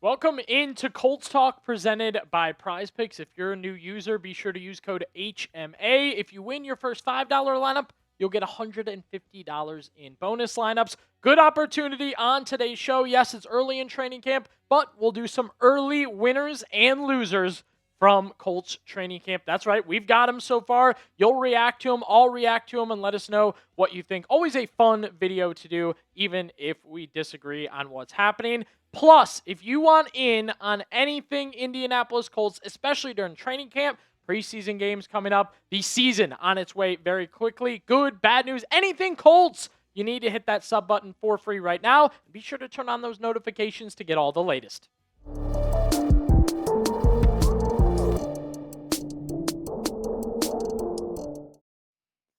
Welcome into Colts Talk presented by Prize Picks. If you're a new user, be sure to use code HMA. If you win your first $5 lineup, you'll get $150 in bonus lineups. Good opportunity on today's show. Yes, it's early in training camp, but we'll do some early winners and losers from Colts training camp. That's right. We've got them so far. You'll react to them. I'll react to them and let us know what you think. Always a fun video to do, even if we disagree on what's happening. Plus, if you want in on anything Indianapolis Colts, especially during training camp, preseason games coming up, the season on its way very quickly, good, bad news, anything Colts, you need to hit that sub button for free right now. Be sure to turn on those notifications to get all the latest.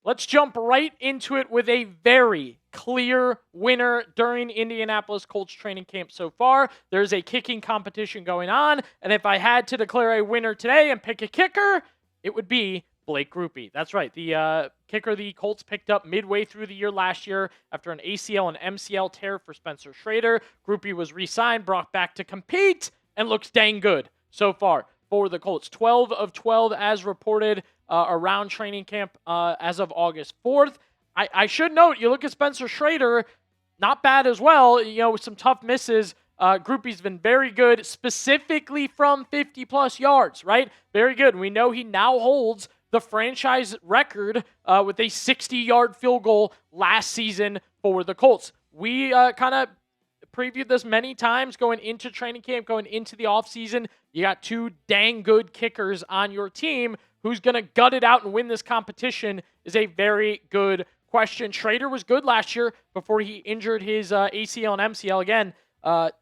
Let's jump right into it with a very clear winner during Indianapolis Colts training camp so far. There's a kicking competition going on, and if I had to declare a winner today and pick a kicker, it would be Blake Grupe. That's right, the kicker the Colts picked up midway through the year last year after an ACL and MCL tear for Spencer Schrader. Grupe was re-signed, brought back to compete, and looks dang good so far for the Colts. 12 of 12 as reported around training camp as of August 4th. I should note, you look at Spencer Schrader, not bad as well. You know, with some tough misses. Grupe's been very good, specifically from 50-plus yards, right? Very good. We know he now holds the franchise record with a 60-yard field goal last season for the Colts. We kind of previewed this many times going into training camp, going into the offseason. You got two dang good kickers on your team. Who's going to gut it out and win this competition is a very good question. Schrader was good last year before he injured his ACL and MCL. Again,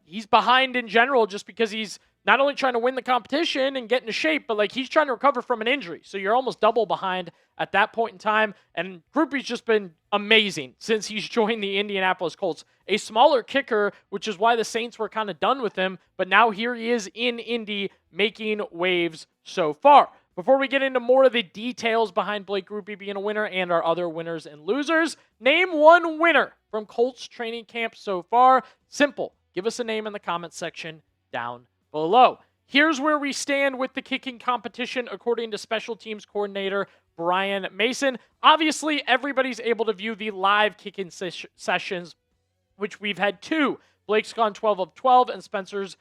he's behind in general just because he's not only trying to win the competition and get into shape, but like he's trying to recover from an injury. So you're almost double behind at that point in time. And Grupe's just been amazing since he's joined the Indianapolis Colts. A smaller kicker, which is why the Saints were kind of done with him. But now here he is in Indy making waves so far. Before we get into more of the details behind Blake Grupe being a winner and our other winners and losers, name one winner from Colts training camp so far. Simple. Give us a name in the comments section down below. Here's where we stand with the kicking competition according to special teams coordinator Brian Mason. Obviously, everybody's able to view the live kicking sessions, which we've had two. Blake's gone 12 of 12 and Spencer's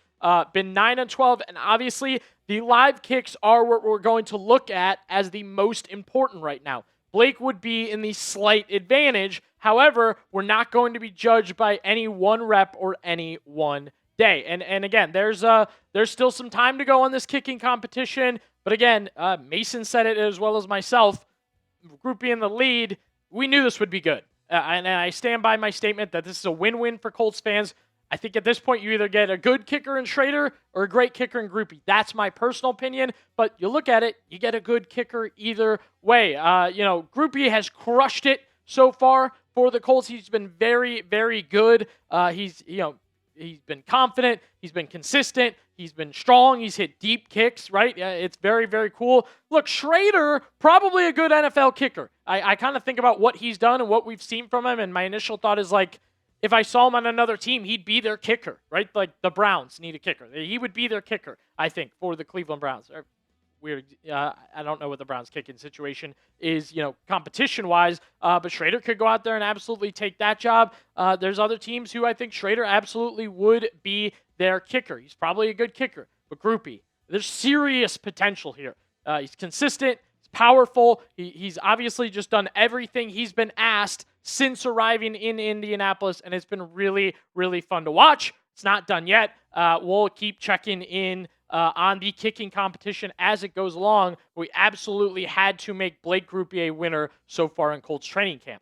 been 9 of 12. And obviously, the live kicks are what we're going to look at as the most important right now. Blake would be in the slight advantage. However, we're not going to be judged by any one rep or any one day. And again, there's still some time to go on this kicking competition. But again, Mason said it as well as myself. Grupe in the lead, we knew this would be good. And I stand by my statement that this is a win-win for Colts fans. I think at this point, you either get a good kicker in Schrader or a great kicker in Grupe. That's my personal opinion, but you look at it, you get a good kicker either way. Grupe has crushed it so far for the Colts. He's been very, very good. He's been confident. He's been consistent. He's been strong. He's hit deep kicks, right? It's very, very cool. Look, Schrader, probably a good NFL kicker. I kind of think about what he's done and what we've seen from him, and my initial thought is like, if I saw him on another team, he'd be their kicker, right? Like the Browns need a kicker. He would be their kicker, I think, for the Cleveland Browns. Weird. I don't know what the Browns kicking situation is, competition-wise, but Schrader could go out there and absolutely take that job. There's other teams who I think Schrader absolutely would be their kicker. He's probably a good kicker, but Grupe, there's serious potential here. He's consistent. He's powerful. He's obviously just done everything he's been asked since arriving in Indianapolis, and it's been really, really fun to watch. It's not done yet. We'll keep checking in on the kicking competition as it goes along. We absolutely had to make Blake Grupe a winner so far in Colts training camp.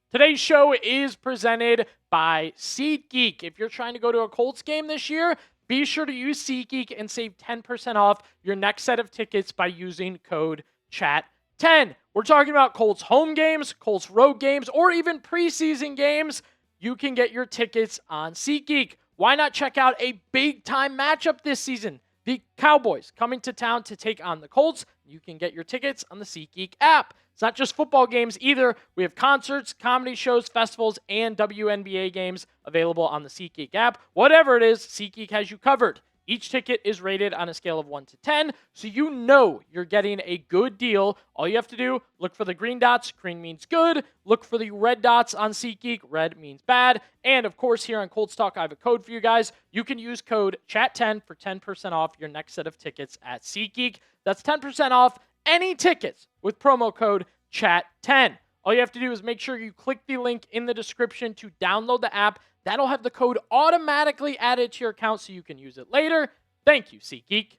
Today's show is presented by SeatGeek. If you're trying to go to a Colts game this year, be sure to use SeatGeek and save 10% off your next set of tickets by using code CHAT10. We're talking about Colts home games, Colts road games, or even preseason games. You can get your tickets on SeatGeek. Why not check out a big-time matchup this season? the Cowboys coming to town to take on the Colts. You can get your tickets on the SeatGeek app. It's not just football games either. We have concerts, comedy shows, festivals, and WNBA games available on the SeatGeek app. Whatever it is, SeatGeek has you covered. Each ticket is rated on a scale of 1 to 10, so you know you're getting a good deal. All you have to do, look for the green dots. Green means good. Look for the red dots on SeatGeek. Red means bad. And, of course, here on Colts Talk, I have a code for you guys. You can use code CHAT10 for 10% off your next set of tickets at SeatGeek. That's 10% off any tickets with promo code CHAT10. All you have to do is make sure you click the link in the description to download the app. That'll have the code automatically added to your account so you can use it later. Thank you, SeatGeek.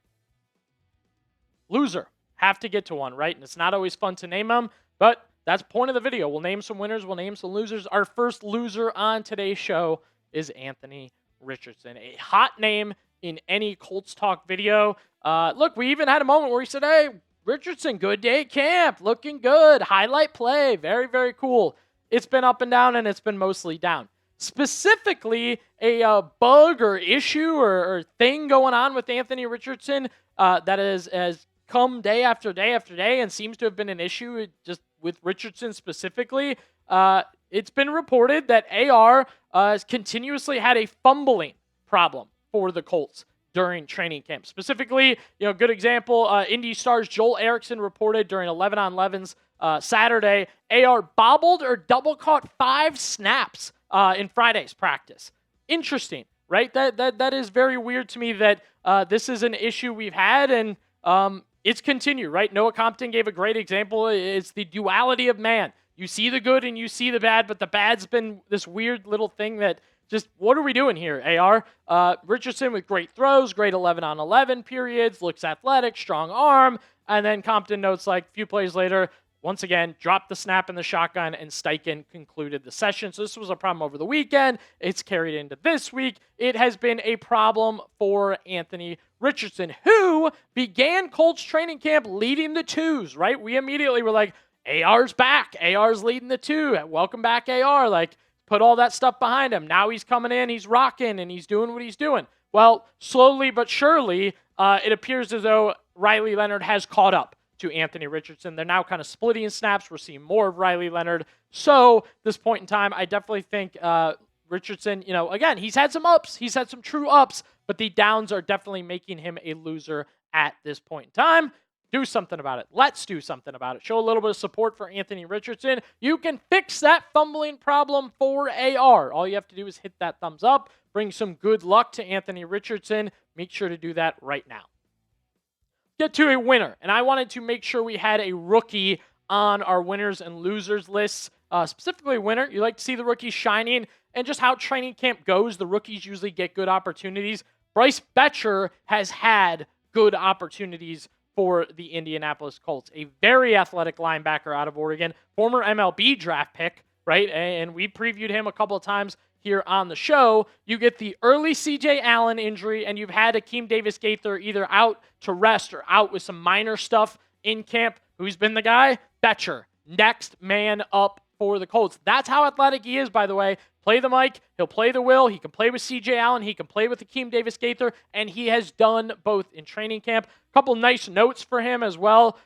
Loser. Have to get to one, right? And it's not always fun to name them, but that's the point of the video. We'll name some winners. We'll name some losers. Our first loser on today's show is Anthony Richardson. A hot name in any Colts Talk video. Look, we even had a moment where he said, hey, Richardson, good day at camp. Looking good. Highlight play. Very, very cool. It's been up and down, and it's been mostly down. Specifically, a bug or issue or thing going on with Anthony Richardson that has come day after day after day and seems to have been an issue just with Richardson specifically. It's been reported that AR has continuously had a fumbling problem for the Colts during training camp. Specifically, good example, Indy Stars Joel Erickson reported during 11-on-11's Saturday, AR bobbled or double caught 5 snaps in Friday's practice. Interesting, right? That is very weird to me that this is an issue we've had, and it's continued, right? Noah Compton gave a great example. It's the duality of man. You see the good and you see the bad, but the bad's been this weird little thing that just, what are we doing here, AR? Richardson with great throws, great 11-on-11 periods, looks athletic, strong arm, and then Compton notes like a few plays later, once again, dropped the snap in the shotgun, and Steichen concluded the session. So this was a problem over the weekend. It's carried into this week. It has been a problem for Anthony Richardson, who began Colts training camp leading the twos, right? We immediately were like, AR's back. AR's leading the two. Welcome back, AR. Like, put all that stuff behind him. Now he's coming in, he's rocking, and he's doing what he's doing. Well, slowly but surely, it appears as though Riley Leonard has caught up to Anthony Richardson. They're now kind of splitting snaps. We're seeing more of Riley Leonard. So, this point in time, I definitely think Richardson, again, he's had some ups. He's had some true ups, but the downs are definitely making him a loser at this point in time. Do something about it. Let's do something about it. Show a little bit of support for Anthony Richardson. You can fix that fumbling problem for AR. All you have to do is hit that thumbs up. Bring some good luck to Anthony Richardson. Make sure to do that right now. Get to a winner, and I wanted to make sure we had a rookie on our winners and losers lists. Specifically winner, you like to see the rookies shining, and just how training camp goes, the rookies usually get good opportunities. Bryce Boettcher has had good opportunities for the Indianapolis Colts. A very athletic linebacker out of Oregon, former MLB draft pick, right? And we previewed him a couple of times here on the show. You get the early C.J. Allen injury, and you've had Akeem Davis-Gaither either out to rest or out with some minor stuff in camp. Who's been the guy? Boettcher. Next man up for the Colts. That's how athletic he is, by the way. Play the Mike, he'll play the Will, he can play with C.J. Allen, he can play with Akeem Davis-Gaither, and he has done both in training camp. A couple nice notes for him as well.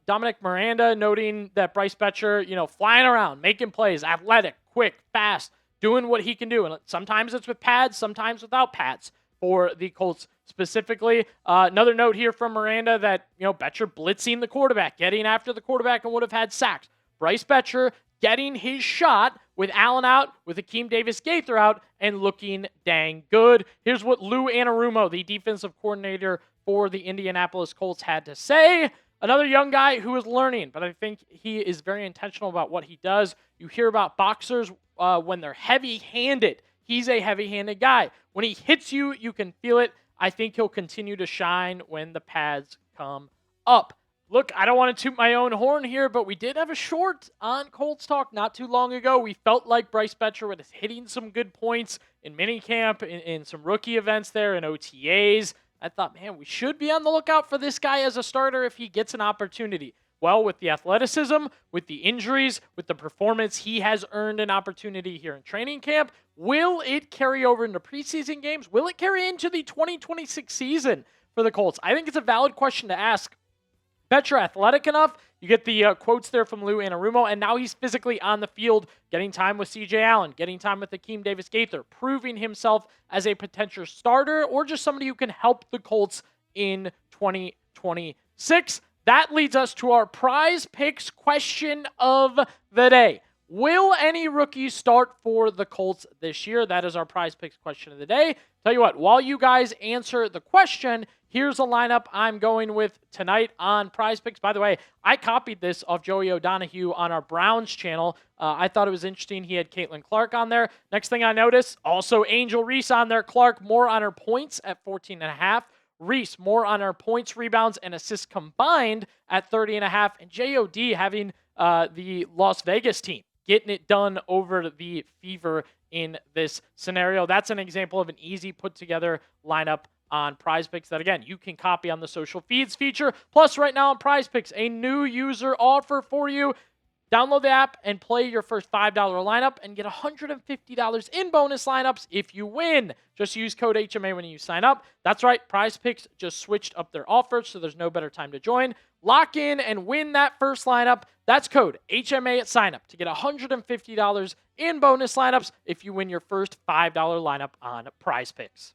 Dominic Miranda noting that Bryce Boettcher, flying around, making plays, athletic, quick, fast, doing what he can do. And sometimes it's with pads, sometimes without pads for the Colts specifically. Another note here from Miranda that, Boettcher blitzing the quarterback, getting after the quarterback, and would have had sacks. Bryce Boettcher getting his shot with Allen out, with Akeem Davis-Gaither out, and looking dang good. Here's what Lou Anarumo, the defensive coordinator for the Indianapolis Colts, had to say. Another young guy who is learning, but I think he is very intentional about what he does. You hear about boxers when they're heavy-handed. He's a heavy-handed guy. When he hits you, you can feel it. I think he'll continue to shine when the pads come up. Look, I don't want to toot my own horn here, but we did have a short on Colts Talk not too long ago. We felt like Bryce Boettcher was hitting some good points in minicamp, in some rookie events there, in OTAs. I thought, man, we should be on the lookout for this guy as a starter if he gets an opportunity. Well, with the athleticism, with the injuries, with the performance, he has earned an opportunity here in training camp. Will it carry over into preseason games? Will it carry into the 2026 season? for the Colts? I think it's a valid question to ask. Boettcher athletic enough. You get the quotes there from Lou Anarumo, and now he's physically on the field, getting time with C.J. Allen, getting time with Akeem Davis-Gaither, proving himself as a potential starter or just somebody who can help the Colts in 2026. That leads us to our prize picks question of the day. Will any rookies start for the Colts this year? That is our prize picks question of the day. Tell you what, while you guys answer the question, here's a lineup I'm going with tonight on prize picks. By the way, I copied this off Joey O'Donohue on our Browns channel. I thought it was interesting. He had Caitlin Clark on there. Next thing I noticed, also Angel Reese on there. Clark more on her points at 14.5. Reese more on her points, rebounds, and assists combined at 30.5. And JOD having the Las Vegas team getting it done over the Fever in this scenario. That's an example of an easy put-together lineup on Prize Picks that, again, you can copy on the social feeds feature. Plus, right now on Prize Picks, a new user offer for you. Download the app and play your first $5 lineup and get $150 in bonus lineups if you win. Just use code HMA when you sign up. That's right, Prize Picks just switched up their offers, so there's no better time to join. Lock in and win that first lineup. That's code HMA at sign up to get $150 in bonus lineups if you win your first $5 lineup on Prize Picks.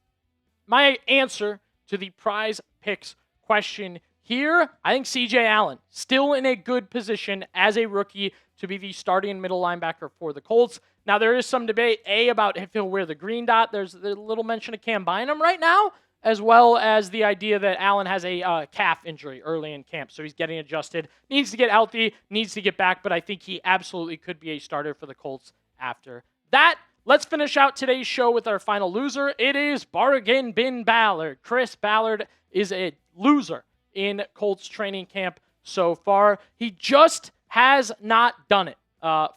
My answer to the Prize Picks question here, I think C.J. Allen still in a good position as a rookie to be the starting middle linebacker for the Colts. Now, there is some debate, about if he'll wear the green dot. There's a little mention of Cam Bynum right now, as well as the idea that Allen has a calf injury early in camp, so he's getting adjusted. Needs to get healthy, needs to get back, but I think he absolutely could be a starter for the Colts after that. Let's finish out today's show with our final loser. It is Bargain Bin Ballard. Chris Ballard is a loser in Colts training camp so far. He just has not done it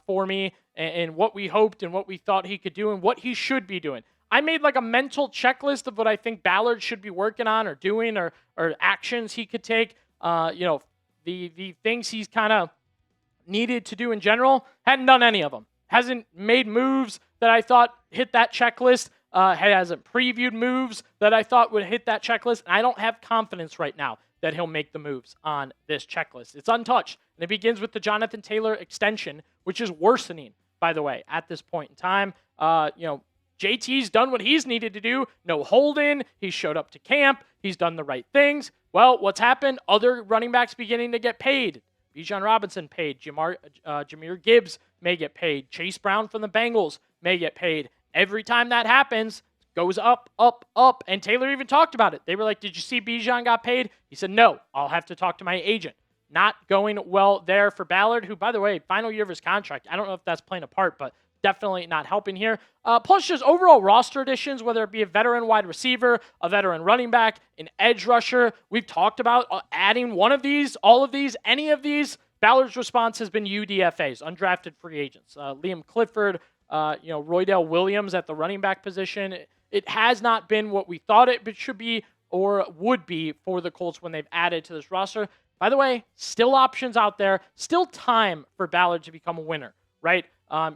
for me and what we hoped and what we thought he could do and what he should be doing. I made like a mental checklist of what I think Ballard should be working on or doing or actions he could take. The things he's kind of needed to do in general. Hadn't done any of them. Hasn't made moves that I thought hit that checklist. Hasn't previewed moves that I thought would hit that checklist. And I don't have confidence right now that he'll make the moves on this checklist. It's untouched. And it begins with the Jonathan Taylor extension, which is worsening, by the way, at this point in time. JT's done what he's needed to do. No holding. He showed up to camp. He's done the right things. Well, what's happened? Other running backs beginning to get paid. Bijan Robinson paid. Jahmyr Gibbs may get paid. Chase Brown from the Bengals may get paid. Every time that happens, goes up, up, up. And Taylor even talked about it. They were like, did you see Bijan got paid? He said, no, I'll have to talk to my agent. Not going well there for Ballard, who, by the way, final year of his contract. I don't know if that's playing a part, but definitely not helping here. Plus just overall roster additions, whether it be a veteran wide receiver, a veteran running back, an edge rusher. We've talked about adding one of these, all of these, any of these. Ballard's response has been UDFAs, undrafted free agents. Liam Clifford, Roydell Williams at the running back position. It has not been what we thought it should be or would be for the Colts when they've added to this roster. By the way, still options out there, still time for Ballard to become a winner, right?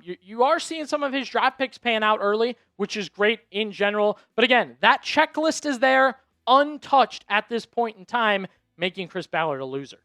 You are seeing some of his draft picks pan out early, which is great in general. But again, that checklist is there, untouched at this point in time, making Chris Ballard a loser.